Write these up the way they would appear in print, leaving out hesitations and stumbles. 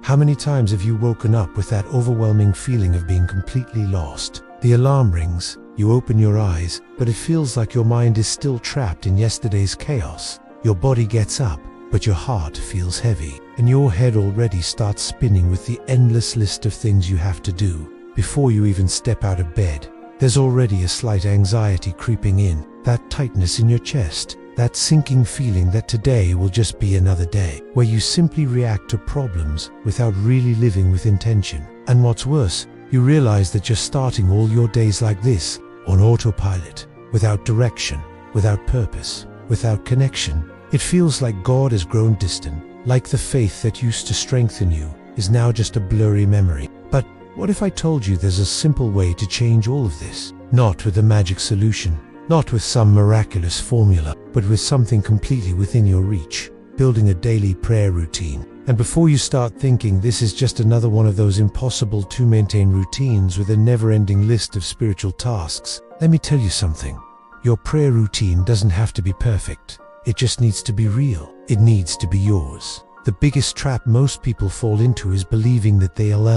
How many times have you woken up with that overwhelming feeling of being completely lost? The alarm rings, you open your eyes, but it feels like your mind is still trapped in yesterday's chaos. Your body gets up, but your heart feels heavy, and your head already starts spinning with the endless list of things you have to do. Before you even step out of bed, there's already a slight anxiety creeping in, that tightness in your chest, that sinking feeling that today will just be another day, where you simply react to problems without really living with intention. And what's worse, you realize that you're starting all your days like this, on autopilot, without direction, without purpose, without connection. It feels like God has grown distant, like the faith that used to strengthen you is now just a blurry memory. But what if I told you there's a simple way to change all of this? Not with a magic solution, not with some miraculous formula, but with something completely within your reach, building a daily prayer routine. And before you start thinking this is just another one of those impossible to maintain routines with a never-ending list of spiritual tasks, let me tell you something. Your prayer routine doesn't have to be perfect. It just needs to be real. It needs to be yours. The biggest trap most people fall into is believing that they'll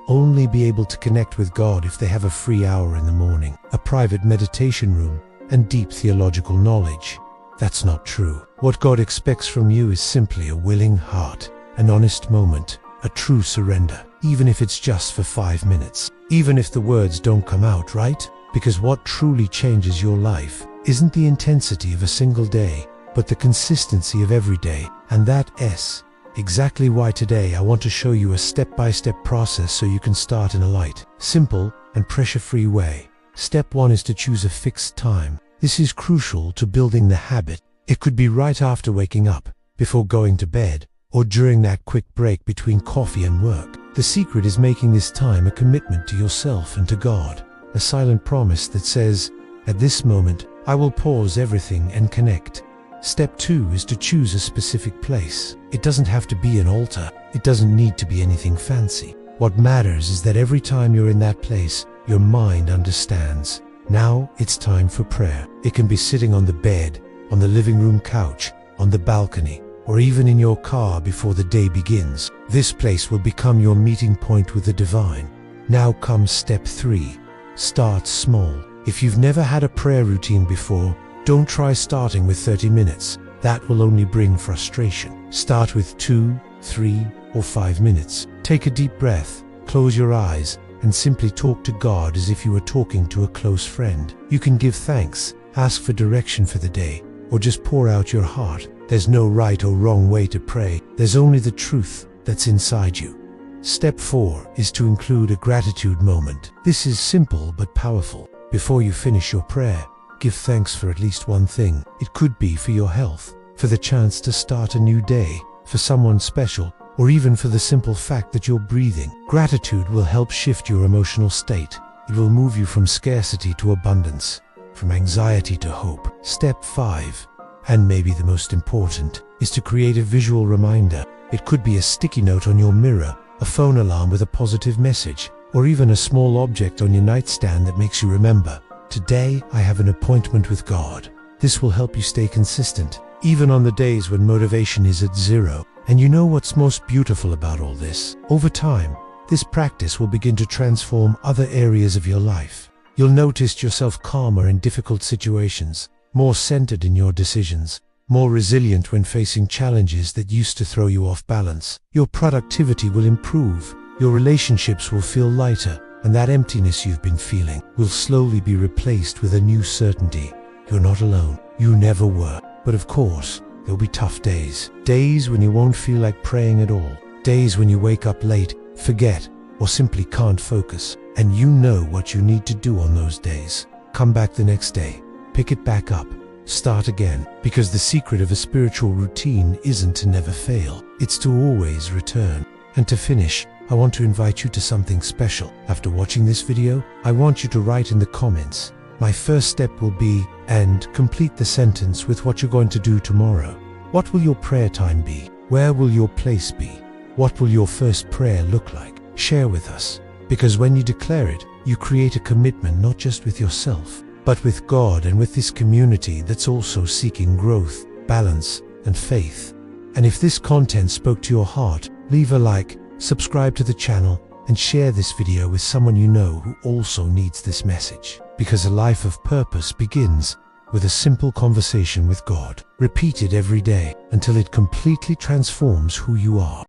only be able to connect with God if they have a free hour in the morning, a private meditation room, and deep theological knowledge. That's not true. What God expects from you is simply a willing heart, an honest moment, a true surrender, even if it's just for 5 minutes, even if the words don't come out right. Because what truly changes your life isn't the intensity of a single day, but the consistency of every day, and that's exactly why today I want to show you a step-by-step process so you can start in a light, simple, and pressure-free way. Step 1 is to choose a fixed time. This is crucial to building the habit. It could be right after waking up, before going to bed, or during that quick break between coffee and work. The secret is making this time a commitment to yourself and to God, a silent promise that says, at this moment, I will pause everything and connect. Step 2 is to choose a specific place. It doesn't have to be an altar. It doesn't need to be anything fancy. What matters is that every time you're in that place, your mind understands. Now it's time for prayer. It can be sitting on the bed, on the living room couch, on the balcony, or even in your car before the day begins. This place will become your meeting point with the divine. Now comes step 3. Start small. If you've never had a prayer routine before, don't try starting with 30 minutes. That will only bring frustration. Start with 2, 3, or 5 minutes. Take a deep breath, close your eyes, and simply talk to God as if you were talking to a close friend. You can give thanks, ask for direction for the day, or just pour out your heart. There's no right or wrong way to pray. There's only the truth that's inside you. Step 4 is to include a gratitude moment. This is simple but powerful. Before you finish your prayer, give thanks for at least one thing. It could be for your health, for the chance to start a new day, for someone special, or even for the simple fact that you're breathing. Gratitude will help shift your emotional state. It will move you from scarcity to abundance, from anxiety to hope. Step 5, and maybe the most important, is to create a visual reminder. It could be a sticky note on your mirror, a phone alarm with a positive message, or even a small object on your nightstand that makes you remember. Today, I have an appointment with God. This will help you stay consistent, even on the days when motivation is at zero. And you know what's most beautiful about all this? Over time, this practice will begin to transform other areas of your life. You'll notice yourself calmer in difficult situations, more centered in your decisions, more resilient when facing challenges that used to throw you off balance. Your productivity will improve, your relationships will feel lighter, and that emptiness you've been feeling will slowly be replaced with a new certainty. You're not alone. You never were. But of course, there'll be tough days. Days when you won't feel like praying at all. Days when you wake up late, forget, or simply can't focus. And you know what you need to do on those days. Come back the next day. Pick it back up. Start again. Because the secret of a spiritual routine isn't to never fail. It's to always return. And to finish, I want to invite you to something special. After watching this video, I want you to write in the comments. My first step will be, and complete the sentence with what you're going to do tomorrow. What will your prayer time be? Where will your place be? What will your first prayer look like? Share with us. Because when you declare it, you create a commitment not just with yourself, but with God and with this community that's also seeking growth, balance, and faith. And if this content spoke to your heart, leave a like, Subscribe to the channel and share this video with someone you know who also needs this message. Because a life of purpose begins with a simple conversation with God, repeated every day until it completely transforms who you are.